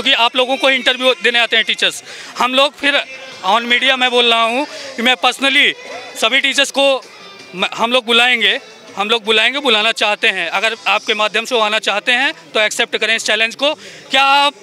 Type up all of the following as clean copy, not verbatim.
क्योंकि आप लोगों को इंटरव्यू देने आते हैं टीचर्स। हम लोग फिर ऑन मीडिया मैं बोल रहा हूँ कि मैं पर्सनली सभी टीचर्स को हम लोग बुलाएंगे, बुलाना चाहते हैं। अगर आपके माध्यम से वो आना चाहते हैं तो एक्सेप्ट करें इस चैलेंज को। क्या आप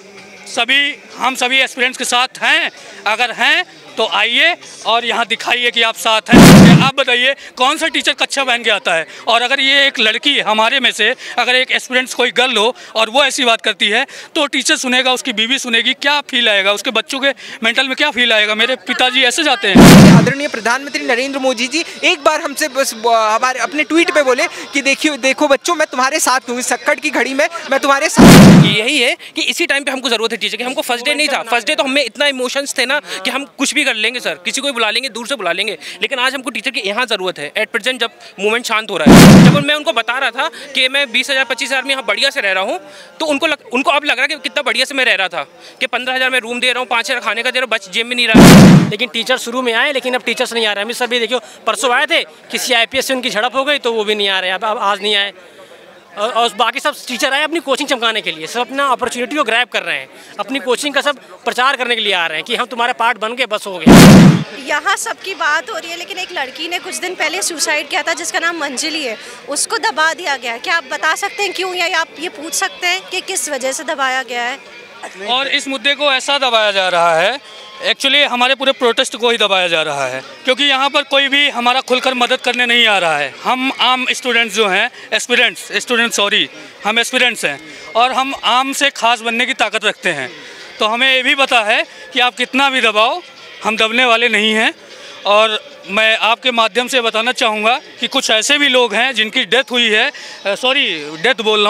हम सभी एस्पिरेंट्स के साथ हैं? अगर हैं तो आइए और यहाँ दिखाइए कि आप साथ हैं। आप बताइए कौन सा टीचर कच्छा पहन के आता है? और अगर ये एक लड़की हमारे में से अगर एक एस्पिरेंट्स कोई गर्ल हो और वो ऐसी बात करती है तो टीचर सुनेगा, उसकी बीवी सुनेगी, क्या फील आएगा, उसके बच्चों के मेंटल में क्या फील आएगा? मेरे पिताजी ऐसे जाते हैं। आदरणीय प्रधानमंत्री नरेंद्र मोदी जी एक बार हमसे बस हमारे अपने ट्वीट पे बोले कि देखो बच्चों, मैं तुम्हारे साथ हूँ, इस संकट की घड़ी में मैं तुम्हारे साथ। यही है कि इसी टाइम पे हमको जरूरत है टीचर की। हमको फर्स्ट डे नहीं था, फर्स्ट डे तो हमें इतना इमोशंस थे ना कि हम कुछ भी कर लेंगे सर, किसी को भी बुला लेंगे, दूर से बुला लेंगे, लेकिन आज हमको टीचर की यहाँ ज़रूरत है। एट प्रेजेंट जब मूवमेंट शांत हो रहा है, जब मैं उनको बता रहा था कि मैं 20,000 25,000 में यहाँ बढ़िया से रह रहा हूँ, तो उनको अब लग रहा है कि कितना बढ़िया से मैं रह रहा था कि 15,000 में रूम दे रहा हूँ, 5,000 खाने का दे रहा हूँ, बच जेब में नहीं रहा। लेकिन टीचर शुरू में आए, लेकिन अब टीचर्स नहीं आ रहे हैं। सर भी देखियो, परसों आए थे, किसी IPS से उनकी झड़प हो गई तो वो भी नहीं आ रहे हैं, अब आज नहीं आए। और बाकी सब टीचर आए अपनी कोचिंग चमकाने के लिए, सब अपना अपॉर्चुनिटी को ग्रैब कर रहे हैं, अपनी कोचिंग का सब प्रचार करने के लिए आ रहे हैं कि हम तुम्हारे पार्ट बन गए, बस हो गया। यहाँ सबकी बात हो रही है, लेकिन एक लड़की ने कुछ दिन पहले सुसाइड किया था जिसका नाम मंजिली है, उसको दबा दिया गया है। क्या आप बता सकते हैं क्यों, या आप ये पूछ सकते हैं कि किस वजह से दबाया गया है? और इस मुद्दे को ऐसा दबाया जा रहा है, एक्चुअली हमारे पूरे प्रोटेस्ट को ही दबाया जा रहा है, क्योंकि यहाँ पर कोई भी हमारा खुलकर मदद करने नहीं आ रहा है। हम आम स्टूडेंट्स जो हैं, हम एस्पिरेंट्स हैं और हम आम से खास बनने की ताकत रखते हैं। तो हमें ये भी पता है कि आप कितना भी दबाओ, हम दबने वाले नहीं हैं। और मैं आपके माध्यम से बताना चाहूँगा कि कुछ ऐसे भी लोग हैं जिनकी डेथ हुई है,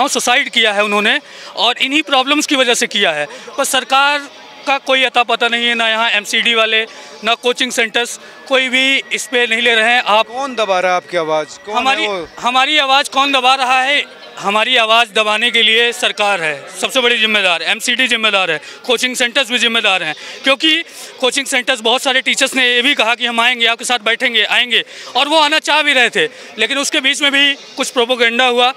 सुसाइड किया है उन्होंने, और इन्हीं प्रॉब्लम्स की वजह से किया है। पर सरकार का कोई अता पता नहीं है, ना यहाँ MCD वाले, ना कोचिंग सेंटर्स, कोई भी इस पे नहीं ले रहे हैं। आप कौन दबा रहा है आपकी आवाज़? हमारी आवाज़ कौन दबा रहा है? हमारी आवाज़ दबाने के लिए सरकार है सबसे बड़ी जिम्मेदार, MCD जिम्मेदार है, कोचिंग सेंटर्स भी जिम्मेदार हैं, क्योंकि कोचिंग सेंटर्स बहुत सारे टीचर्स ने ये भी कहा कि हम आएंगे, आपके साथ बैठेंगे, आएंगे, और वो आना चाह भी रहे थे, लेकिन उसके बीच में भी कुछ प्रोपोगेंडा हुआ।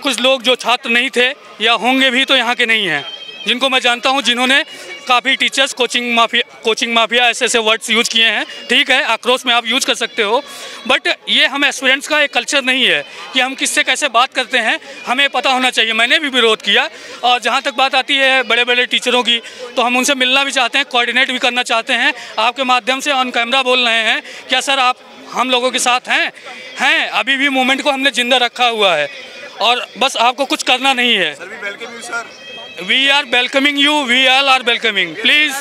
कुछ लोग जो छात्र नहीं थे या होंगे भी तो यहाँ के नहीं हैं, जिनको मैं जानता हूँ, जिन्होंने काफ़ी टीचर्स कोचिंग माफिया ऐसे वर्ड्स यूज़ किए हैं। ठीक है, आक्रोश में आप यूज़ कर सकते हो, बट ये हम एस्पिरेंट्स का एक कल्चर नहीं है कि हम किससे कैसे बात करते हैं, हमें पता होना चाहिए। मैंने भी विरोध किया, और जहाँ तक बात आती है बड़े बड़े टीचरों की, तो हम उनसे मिलना भी चाहते हैं, कोऑर्डिनेट भी करना चाहते हैं। आपके माध्यम से ऑन कैमरा बोल रहे हैं, क्या सर आप हम लोगों के साथ हैं? अभी भी मूवमेंट को हमने जिंदा रखा हुआ है, और बस आपको कुछ करना नहीं है। We are welcoming you. We all are welcoming. Please,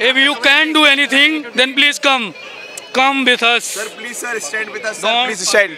if you can do anything, then please come with us. Sir, please sir, stand with us. Sir, please stand.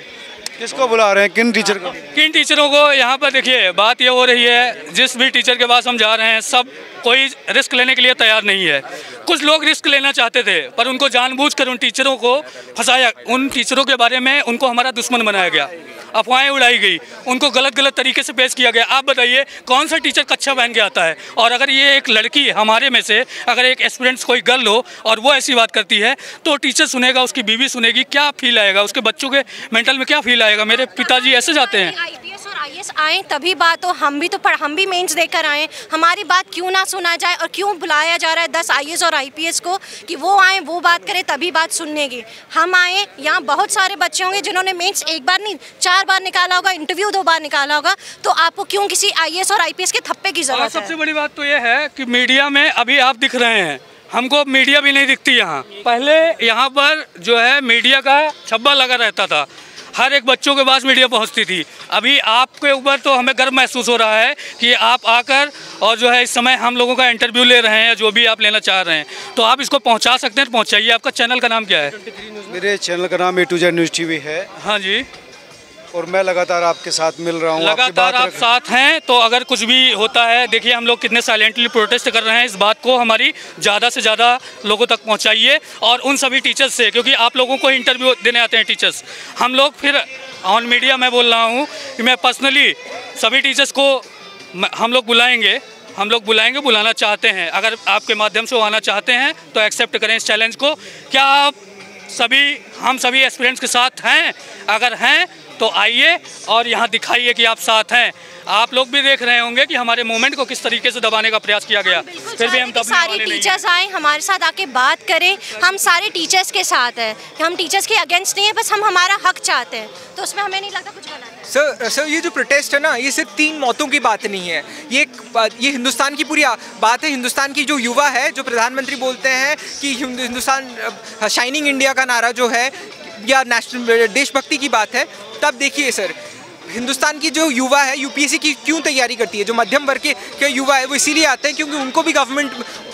किसको बुला रहे हैं? किन टीचर को? किन टीचरों को? यहाँ पर देखिए, बात ये हो रही है, जिस भी टीचर के पास हम जा रहे हैं, सब कोई रिस्क लेने के लिए तैयार नहीं है। कुछ लोग रिस्क लेना चाहते थे, पर उनको जानबूझकर उन टीचरों को फंसाया, उन टीचरों के बारे में उनको हमारा दुश्मन बनाया गया, अफवाहें उड़ाई गई, उनको गलत तरीके से पेश किया गया। आप बताइए कौन सा टीचर कच्छा पहन के आता है? और अगर ये एक लड़की हमारे में से अगर एक एस्पिरेंट्स कोई गर्ल हो और वो ऐसी बात करती है तो टीचर सुनेगा, उसकी बीवी सुनेगी, क्या फील आएगा, उसके बच्चों के मेंटल में क्या फील आएगा? मेरे पिताजी ऐसे जाते हैं। IPS और IAS आए तभी बात हो, हम भी मेंस देकर आए, हमारी बात क्यों ना सुना जाए? और क्यों बुलाया जा रहा है 10 IAS और IPS को कि वो आए, वो बात करें, तभी बात सुनने की? हम आए, यहाँ बहुत सारे बच्चे होंगे जिन्होंने मेंस एक बार नहीं 4 बार निकाला होगा, इंटरव्यू 2 बार निकाला होगा, तो आपको क्यों किसी IAS और IPS के थप्पे की जरूरत है? सबसे बड़ी बात तो ये है कि मीडिया में अभी आप दिख रहे हैं, हमको मीडिया भी नहीं दिखती यहाँ। पहले यहाँ पर जो है मीडिया का छब्बा लगा रहता था, हर एक बच्चों के पास मीडिया पहुंचती थी। अभी आपके ऊपर तो हमें गर्व महसूस हो रहा है कि आप आकर और जो है इस समय हम लोगों का इंटरव्यू ले रहे हैं, या जो भी आप लेना चाह रहे हैं, तो आप इसको पहुंचा सकते हैं, पहुंचाइए। आपका चैनल का नाम क्या है? मेरे चैनल का नाम A to Z news TV है। हाँ जी, और मैं लगातार आपके साथ मिल रहा हूँ, लगातार आप साथ हैं। तो अगर कुछ भी होता है, देखिए हम लोग कितने साइलेंटली प्रोटेस्ट कर रहे हैं, इस बात को हमारी ज़्यादा से ज़्यादा लोगों तक पहुँचाइए, और उन सभी टीचर्स से, क्योंकि आप लोगों को इंटरव्यू देने आते हैं टीचर्स। हम लोग फिर ऑन मीडिया मैं बोल रहा हूँ कि मैं पर्सनली सभी टीचर्स को हम लोग बुलाएंगे, बुलाना चाहते हैं। अगर आपके माध्यम से वो आना चाहते हैं तो एक्सेप्ट करें इस चैलेंज को। क्या आप हम सभी एस्पिरेंट्स के साथ हैं? अगर हैं तो आइए और यहाँ दिखाइए कि आप साथ हैं। आप लोग भी देख रहे होंगे कि हमारे मूवमेंट को किस तरीके से दबाने का प्रयास किया गया, फिर भी हम सारे टीचर्स आए हमारे साथ आके बात करें। हम सारे टीचर्स के साथ हैं, हम टीचर्स के अगेंस्ट नहीं है, बस हम हमारा हक चाहते हैं, तो उसमें हमें नहीं लगता कुछ गलत है। सर ये जो प्रोटेस्ट है ना, ये सिर्फ 3 मौतों की बात नहीं है, ये हिंदुस्तान की पूरी बात है। हिंदुस्तान की जो युवा है, जो प्रधानमंत्री बोलते हैं कि हिंदुस्तान शाइनिंग इंडिया का नारा जो है, या नेशनल देशभक्ति की बात है, तब देखिए सर हिंदुस्तान की जो युवा है यूपीएससी की क्यों तैयारी करती है। जो मध्यम वर्ग के युवा है वो इसीलिए आते हैं क्योंकि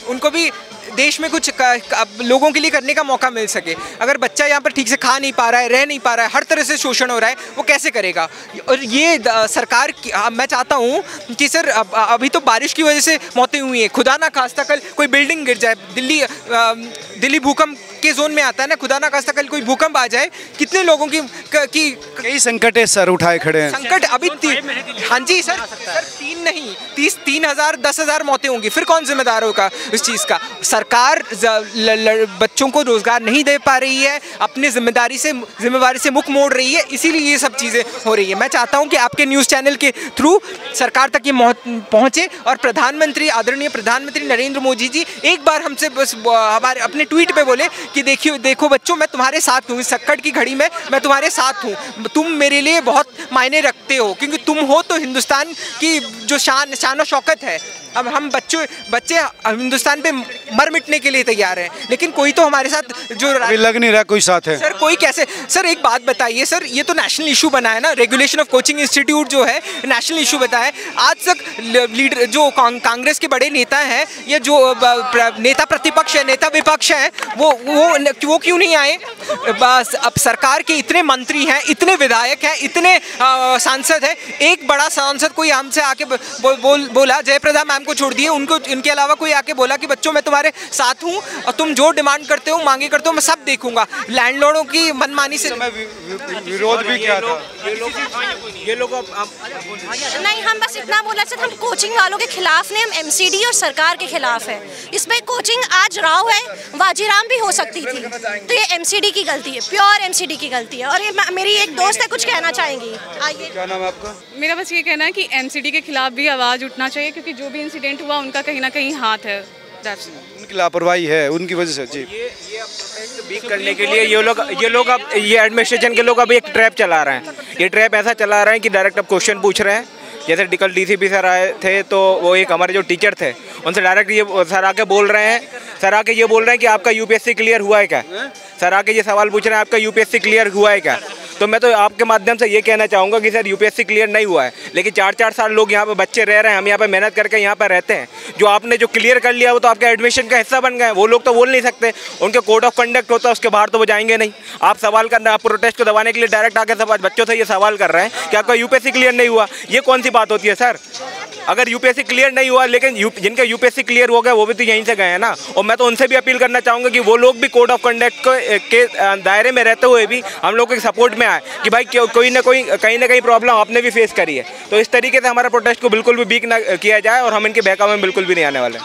उनको भी देश में कुछ लोगों के लिए करने का मौका मिल सके। अगर बच्चा यहाँ पर ठीक से खा नहीं पा रहा है, रह नहीं पा रहा है, हर तरह से शोषण हो रहा है, वो कैसे करेगा। और ये सरकार मैं चाहता हूँ कि सर अभी तो बारिश की वजह से मौतें हुई हैं, खुदा ना खास्ता कल कोई बिल्डिंग गिर जाए, दिल्ली भूकंप के जोन में आता है ना, खुदा ना खास्ता कल कोई भूकंप आ जाए, कितने लोगों की कई संकट है सर उठाए खड़े हैं। संकट अभी हाँ जी सर 3 नहीं 30,000 10,000 मौतें होंगी, फिर कौन जिम्मेदार होगा इस चीज़ का। सरकार बच्चों को रोजगार नहीं दे पा रही है, अपनी जिम्मेदारी से मुख मोड़ रही है, इसीलिए ये सब चीज़ें हो रही है। मैं चाहता हूँ कि आपके न्यूज़ चैनल के थ्रू सरकार तक ये पहुँचे और आदरणीय प्रधानमंत्री नरेंद्र मोदी जी एक बार हमसे बस हमारे अपने ट्वीट पे बोले कि देखो बच्चों, मैं तुम्हारे साथ हूँ, इस संकट की घड़ी में मैं तुम्हारे साथ हूँ, तुम मेरे लिए बहुत मायने रखते हो, क्योंकि तुम हो तो हिंदुस्तान की जो शान और शौकत है। अब हम बच्चे हिंदुस्तान पे मर मिटने के लिए तैयार हैं, लेकिन कोई तो हमारे साथ जो लग नहीं रहा कोई साथ है। सर कोई कैसे, सर एक बात बताइए सर, ये तो नेशनल इशू बना है ना, रेगुलेशन ऑफ कोचिंग इंस्टीट्यूट जो है नेशनल इशू बताया है। आज तक लीडर जो कांग्रेस के बड़े नेता हैं या जो नेता प्रतिपक्ष है, नेता विपक्ष है, वो क्यों नहीं आए। बस अब सरकार के इतने मंत्री हैं, इतने विधायक हैं, इतने सांसद हैं, एक बड़ा सांसद कोई हमसे आके बोला, जयप्रदा मैम को छोड़ दिए, इनके अलावा कोई आके बोला कि बच्चों मैं तुम्हारे साथ हूँ और तुम जो डिमांड करते हो मांगे करते हो मैं सब देखूंगा। लैंडलॉर्डों की मनमानी से विरोध भी किया था ये लोग। नहीं, हम बस इतना बोला सर, हम कोचिंग वालों के खिलाफ नहीं, हम एमसीडी और सरकार के खिलाफ है। इसमें कोचिंग आज राव है, वाजीराम भी हो सकती थी, तो ये एमसीडी की गलती है, प्योर एमसीडी की गलती है। और ये मेरी एक दोस्त है, कुछ कहना चाहेंगी। आइए। क्या नाम है आपका? मेरा बस ये कहना है कि एमसीडी के खिलाफ भी आवाज़ उठना चाहिए, क्योंकि जो भी इंसिडेंट हुआ उनका कहीं ना कहीं हाथ है, उनकी लापरवाही है, उनकी वजह से। जी, ये बीट करने के लिए ये लोग अब ये एडमिनिस्ट्रेशन के लोग अब एक ट्रैप चला रहे हैं। ये ट्रैप ऐसा चला रहे हैं कि डायरेक्ट अब क्वेश्चन पूछ रहे हैं। जैसे कल डीसीपी सर आए थे, तो वो एक हमारे जो टीचर थे उनसे डायरेक्ट ये सर आके बोल रहे हैं कि आपका यूपीएससी क्लियर हुआ है क्या। सर आके ये सवाल पूछ रहे हैं आपका यूपीएससी क्लियर हुआ है क्या। तो मैं तो आपके माध्यम से ये कहना चाहूँगा कि सर यूपीएससी क्लियर नहीं हुआ है, लेकिन 4-4 साल लोग यहाँ पे बच्चे रह रहे हैं, हम यहाँ पे मेहनत करके यहाँ पे रहते हैं। जो आपने जो क्लियर कर लिया वो तो आपके एडमिशन का हिस्सा बन गए। वो लोग तो बोल नहीं सकते, उनके कोड ऑफ कंडक्ट होता है, उसके बाहर तो वो जाएंगे नहीं। आप सवाल करना, आप प्रोटेस्ट को दबाने के लिए डायरेक्ट आके बच्चों से ये सवाल कर रहे हैं कि आपका यूपीएससी क्लियर नहीं हुआ। ये कौन सी बात होती है सर? अगर यूपीएससी क्लियर नहीं हुआ, लेकिन जिनका यूपीएससी क्लियर हो गया वो भी तो यहीं से गए हैं ना। और मैं तो उनसे भी अपील करना चाहूँगा कि वो लोग भी कोड ऑफ कंडक्ट के दायरे में रहते हुए भी हम लोग के सपोर्ट में आए कि भाई कोई ना कोई कहीं ना कहीं प्रॉब्लम आपने भी फेस करी है। तो इस तरीके से हमारा प्रोटेस्ट को बिल्कुल भी वीक ना किया जाए और हम इनके बहकावे में बिल्कुल भी नहीं आने वाले।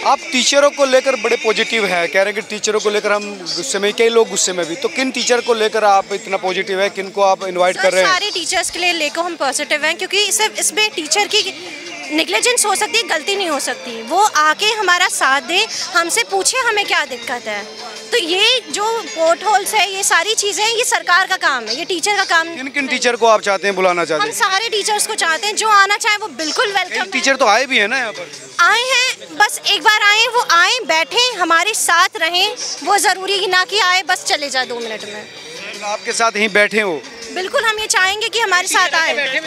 आप टीचरों को लेकर बड़े पॉजिटिव हैं, कह रहे हैं कि टीचरों को लेकर हम गुस्से में, कई लोग गुस्से में भी। तो किन टीचर को लेकर आप इतना पॉजिटिव है, किन को आप इनवाइट कर रहे हैं? सारे टीचर्स के लिए लेकर हम पॉजिटिव हैं, क्योंकि सिर्फ इसमें टीचर की नेग्लिजेंस हो सकती है, गलती नहीं हो सकती। वो आके हमारा साथ दे, हमसे पूछे हमें क्या दिक्कत है। तो ये जो पोर्ट होल्स है, ये सारी चीज़ें, ये सरकार का काम है, ये टीचर का काम। किन टीचर को आप चाहते हैं, बुलाना चाहते हैं? हम सारे टीचर्स को चाहते हैं, जो आना चाहे वो बिल्कुल वेलकम। टीचर तो आए भी हैं ना यहाँ पर? आए हैं, बस एक बार आए, वो आए, बैठे, हमारे साथ रहें। वो ज़रूरी ना कि आए बस चले जाए 2 मिनट में। आपके साथ यहीं बैठे हो? बिल्कुल, हम ये चाहेंगे कि हमारे साथ आए।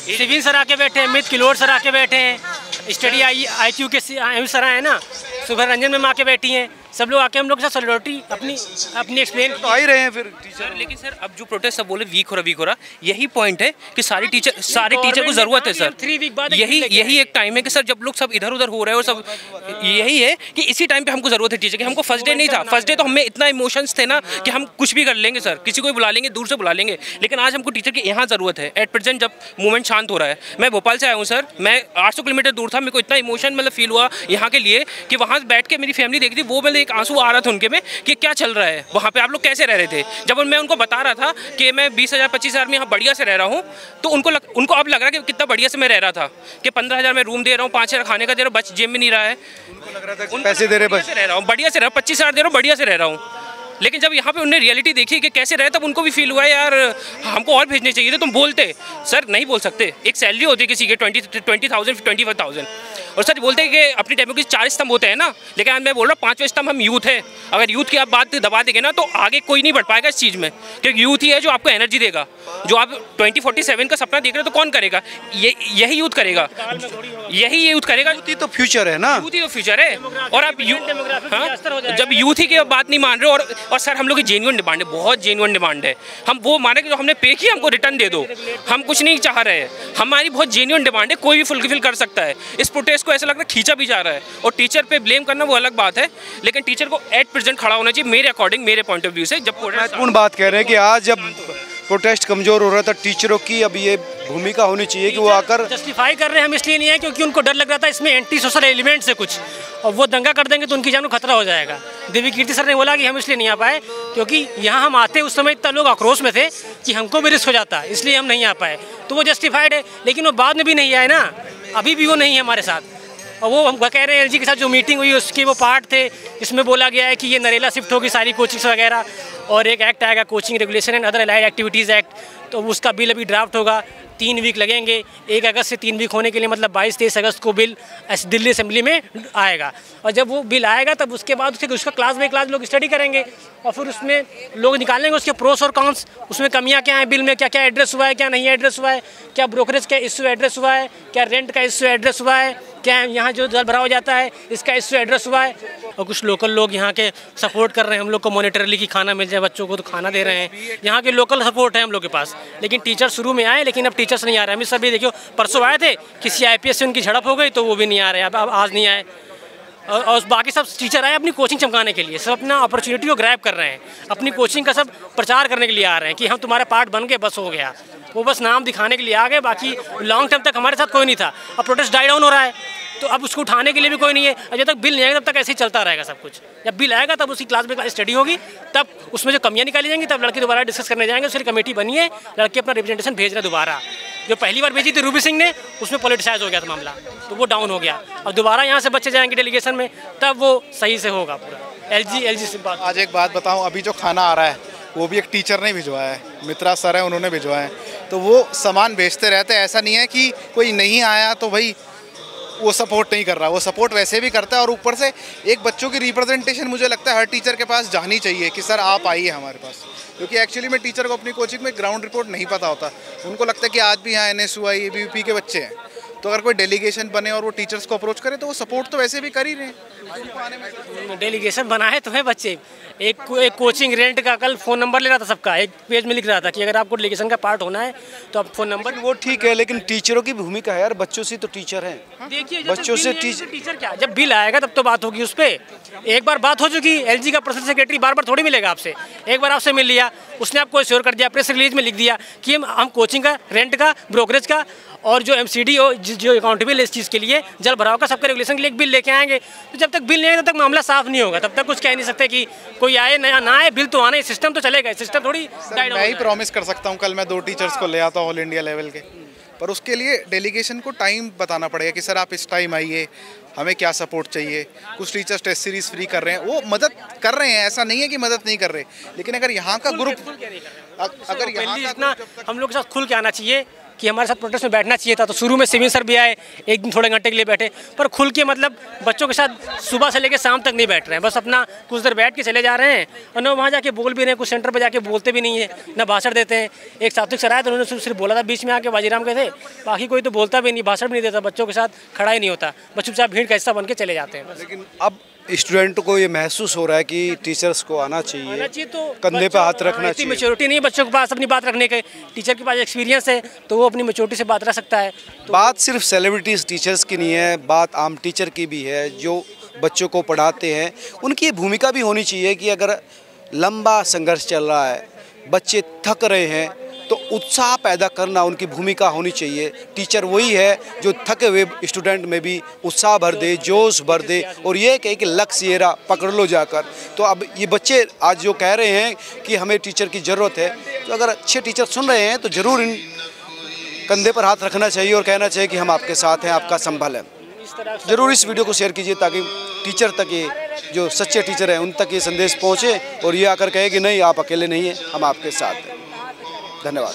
सिविन सर आके बैठे हैं, मित किलोर सर आके बैठे हैं, स्टडी IQ के सर आए ना, सुबह रंजन मैम आके बैठी हैं, सब लोग आके हम लोग के साथ सॉलिडरिटी अपनी एक्सप्लेन तो आ ही रहे हैं फिर टीचर। लेकिन सर अब जो प्रोटेस्ट सब बोले वीक हो रहा, यही पॉइंट है कि सारे टीचर को जरूरत है सर। 3 वीक बाद यही एक टाइम है कि सर जब लोग सब इधर उधर हो रहे हैं और सब, यही है कि इसी टाइम पे हमको जरूरत है टीचर की। हमको फर्स्ट डे नहीं था, फर्स्ट डे तो हमें इतना इमोशंस थे ना कि हम कुछ भी कर लेंगे सर, किसी को बुला लेंगे, दूर से बुला लेंगे, लेकिन आज हमको टीचर की यहाँ जरूरत है एट प्रेजेंट, जब मूवमेंट शांत हो रहा है। मैं भोपाल से आया हूँ सर, मैं 800 किलोमीटर दूर था, मेरे को इतना इमोशन मतलब फील हुआ यहाँ के लिए कि वहाँ बैठ के मेरी फैमिली देखी थी, वो मैंने एक आंसू आ रहा था उनके में कि क्या चल रहा है वहाँ पे, आप लोग कैसे रह रहे थे। जब मैं उनको बता रहा था कि मैं 20,000 25,000 में यहाँ बढ़िया से रह रहा हूँ, तो उनको अब लग रहा है कि कितना बढ़िया से मैं रह रहा था, कि 15,000 में रूम दे रहा हूँ, 5,000 खाने का दे रहा हूँ, बच जेब में नहीं रहा है, लग रहा था पैसे दे रहे, बस रह रहा हूँ, बढ़िया से रह रहा हूँ, 25,000 दे रहा हूँ, बढ़िया से रह रहा हूँ। लेकिन जब यहाँ पे उन्होंने रियलिटी देखी कि कैसे रहे, तब उनको भी फील हुआ यार हमको और भेजने चाहिए थे। तुम बोलते सर नहीं बोल सकते, एक सैलरी होती है किसी के 20,000 21,000, और सर बोलते हैं कि अपनी डेमोक्रेसी 4 स्तंभ होते हैं ना, लेकिन आज मैं बोल रहा हूँ 5वें स्तंभ हम यूथ है। अगर यूथ की आप बात दबा देंगे ना तो आगे कोई नहीं बढ़ पाएगा इस चीज़ में, क्योंकि यूथ ही है जो आपको एनर्जी देगा। जो आप 2047 का सपना देख रहे हो तो कौन करेगा? यही यूथ करेगा, यही यूथ करेगा। यूथ ही तो फ्यूचर है ना, यूथ ही तो फ्यूचर है। और आप जब यूथ ही की बात नहीं मान रहे हो, और सर हम लोग की जेन्युइन डिमांड है, बहुत जेन्युइन डिमांड है। हम वो माने कि जो हमने पे किया हमको रिटर्न दे दो, हम कुछ नहीं चाह रहे हैं, हमारी बहुत जेन्युइन डिमांड है, कोई भी फुलफिल कर सकता है। इस प्रोटेस्ट को ऐसा लग रहा है खींचा भी जा रहा है, और टीचर पे ब्लेम करना वो अलग बात है, लेकिन टीचर को एट प्रेजेंट खड़ा होना चाहिए मेरे अकॉर्डिंग, मेरे पॉइंट ऑफ व्यू से। जब महत्वपूर्ण बात कह रहे हैं कि आज जब प्रोटेस्ट कमजोर हो रहा था, टीचरों की अब ये भूमिका होनी चाहिए कि वो आकर जस्टिफाई कर रहे हैं। हम इसलिए नहीं है क्योंकि उनको डर लग रहा था इसमें एंटी सोशल एलिमेंट्स है कुछ, और वो दंगा कर देंगे तो उनकी जान को खतरा हो जाएगा। देवी कीर्ति सर ने बोला कि हम इसलिए नहीं आ पाए क्योंकि यहाँ हम आते उस समय इतना लोग आक्रोश में थे कि हमको भी रिस्क हो जाता, इसलिए हम नहीं आ पाए। तो वो जस्टिफाइड है, लेकिन वो बाद में भी नहीं आए ना, अभी भी वो नहीं है हमारे साथ। और वो हम कह रहे हैं एलजी के साथ जो मीटिंग हुई उसके वो पार्ट थे, इसमें बोला गया है कि ये नरेला शिफ्ट होगी सारी कोचिंग्स वगैरह, और एक एक्ट आएगा coaching regulation and other allied activities act, तो उसका बिल अभी ड्राफ्ट होगा। 3 वीक लगेंगे, 1 अगस्त से 3 वीक होने के लिए, मतलब 22-23 अगस्त को बिल दिल्ली असेंबली में आएगा। और जब वो बिल आएगा तब उसके बाद उसका क्लास बाई क्लास लोग स्टडी करेंगे, और फिर उसमें लोग निकालेंगे उसके प्रोस और कॉन्स, उसमें कमियां क्या हैं बिल में, क्या क्या एड्रेस हुआ है, क्या नहीं एड्रेस हुआ है, क्या ब्रोकरेज का इश्यू एड्रेस हुआ है, क्या रेंट का इश्यू एड्रेस हुआ है, क्या यहाँ जो जल भराव जाता है इसका इश्यू एड्रेस हुआ है। और कुछ लोकल लोग यहाँ के सपोर्ट कर रहे हैं हम लोग को मॉनिटरली कि खाना मिल जाए बच्चों को, तो खाना दे रहे हैं। यहाँ के लोकल सपोर्ट है हम लोग के पास, लेकिन टीचर शुरू में आए, लेकिन अब टीचर्स नहीं आ रहे हैं। अभी सर भी देखियो, परसों आए थे, किसी IPS से उनकी झड़प हो गई तो वो भी नहीं आ रहे, अब आज नहीं आए। और बाकी सब टीचर आए अपनी कोचिंग चमकाने के लिए, सब अपना अपॉर्चुनिटी को ग्रैब कर रहे हैं, अपनी कोचिंग का सब प्रचार करने के लिए आ रहे हैं कि हम तुम्हारे पार्ट बन गए, बस हो गया। वो बस नाम दिखाने के लिए आ गए, बाकी लॉन्ग टर्म तक हमारे साथ कोई नहीं था। अब प्रोटेस्ट डाई डाउन हो रहा है, तो अब उसको उठाने के लिए भी कोई नहीं है। और जब तक बिल नहीं आएगा तब तक ऐसे ही चलता रहेगा सब कुछ। जब बिल आएगा तब उसकी क्लास में स्टडी होगी, तब उसमें जो कमियां निकाली जाएंगी, तब लड़के दोबारा डिस्कस करने जाएंगे। उसकी कमेटी बनी है, लड़के अपना रिप्रेजेंटेशन भेज रहे हैं दोबारा। जो पहली बार भेजी थी रूबी सिंह ने, उसमें पॉलिटिसाइज हो गया था मामला, तो वो डाउन हो गया। अब दोबारा यहाँ से बच्चे जाएंगे डेलीगेशन में, तब वो सही से होगा पूरा। एलजी से बात। आज एक बात बताऊँ, अभी जो खाना आ रहा है वो भी एक टीचर ने भिजवाया है, मित्रा सर है उन्होंने भिजवाया है। तो वो सामान भेजते रहते हैं, ऐसा नहीं है कि कोई नहीं आया तो भाई वो सपोर्ट नहीं कर रहा, वो सपोर्ट वैसे भी करता है। और ऊपर से एक बच्चों की रिप्रेजेंटेशन मुझे लगता है हर टीचर के पास जानी चाहिए कि सर आप आइए हमारे पास, क्योंकि एक्चुअली में टीचर को अपनी कोचिंग में ग्राउंड रिपोर्ट नहीं पता होता। उनको लगता है कि आज भी यहाँ NSUI ABVP के बच्चे हैं, तो अगर कोई डेलीगेशन बने और वो टीचर्स को अप्रोच करे तो वो सपोर्ट तो वैसे भी कर ही रहे हैं। डेलीगेशन बनाए तो है बच्चे। एक कोचिंग रेंट का कल फ़ोन नंबर ले रहा था सबका, एक पेज में लिख रहा था कि अगर आपको डेलीगेशन का पार्ट होना है तो आप फ़ोन नंबर। वो ठीक है, लेकिन टीचरों की भूमिका है यार, बच्चों से तो टीचर हैं। देखिए बच्चों से टीचर क्या, जब बिल आएगा तब तो बात होगी उस पर। एक बार बात हो चुकी, LG का पर्सनल सेक्रेटरी बार बार थोड़ी मिलेगा आपसे, एक बार आपसे मिल लिया, उसने आपको एश्योर कर दिया, प्रेस रिलीज में लिख दिया कि हम कोचिंग का, रेंट का, ब्रोकरेज का और जो MCD जो अकाउंटेबल है इस चीज़ के लिए, जल भराव का, सबका रेगुलेशन के लिए एक बिल लेके आएंगे। तो जब तक बिल नहीं आएगा तब तक मामला साफ नहीं होगा, तब तक कुछ कह नहीं सकते कि कोई आए ना आए, बिल तो आना ही, सिस्टम तो चलेगा, सिस्टम थोड़ी। मैं ही प्रॉमिस कर सकता हूँ कल मैं 2 टीचर्स को ले आता हूँ ऑल इंडिया लेवल के, पर उसके लिए डेलीगेशन को टाइम बताना पड़ेगा कि सर आप इस टाइम आइए, हमें क्या सपोर्ट चाहिए। कुछ टीचर्स टेस्ट सीरीज फ्री कर रहे हैं, वो मदद कर रहे हैं, ऐसा नहीं है कि मदद नहीं कर रहे, लेकिन अगर यहाँ का ग्रुप, अगर यहाँ इतना हम लोग के साथ खुल के आना चाहिए कि हमारे साथ प्रोटेस्ट में बैठना चाहिए था। तो शुरू में सिविल सर भी आए, एक दिन थोड़े घंटे के लिए बैठे, पर खुल के मतलब बच्चों के साथ सुबह से लेकर शाम तक नहीं बैठ रहे हैं, बस अपना कुछ देर बैठ के चले जा रहे हैं, और न वहाँ जाके बोल भी रहे हैं, कुछ सेंटर पर जाके बोलते भी नहीं है, न भाषण देते हैं। एक सात्विक सर आए तो उन्होंने सिर्फ बोला था बीच में आके, बाजीराम के थे, बाकी कोई तो बोलता भी नहीं, भाषण भी नहीं देता, बच्चों के साथ खड़ा ही नहीं होता, बस चुपचाप भीड़ का हिस्सा बन के चले जाते हैं। लेकिन अब स्टूडेंट को ये महसूस हो रहा है कि टीचर्स को आना चाहिए, तो कंधे पे हाथ रखना चाहिए। मैच्योरिटी नहीं है बच्चों के पास अपनी बात रखने के, टीचर के पास एक्सपीरियंस है तो वो अपनी मैच्योरिटी से बात रख सकता है। तो बात सिर्फ सेलिब्रिटीज़ टीचर्स की नहीं है, बात आम टीचर की भी है जो बच्चों को पढ़ाते हैं। उनकी भूमिका भी होनी चाहिए कि अगर लंबा संघर्ष चल रहा है, बच्चे थक रहे हैं, तो उत्साह पैदा करना उनकी भूमिका होनी चाहिए। टीचर वही है जो थके हुए स्टूडेंट में भी उत्साह भर दे, जोश भर दे और ये कहे कि लक्ष्य ये रहा, पकड़ लो जाकर। तो अब ये बच्चे आज जो कह रहे हैं कि हमें टीचर की ज़रूरत है, तो अगर अच्छे टीचर सुन रहे हैं तो ज़रूर इन कंधे पर हाथ रखना चाहिए और कहना चाहिए कि हम आपके साथ हैं, आपका संभल है। ज़रूर इस वीडियो को शेयर कीजिए ताकि टीचर तक ये जो सच्चे टीचर हैं उन तक ये संदेश पहुँचे और ये आकर कहे कि नहीं, आप अकेले नहीं हैं, हम आपके साथ हैं। धन्यवाद।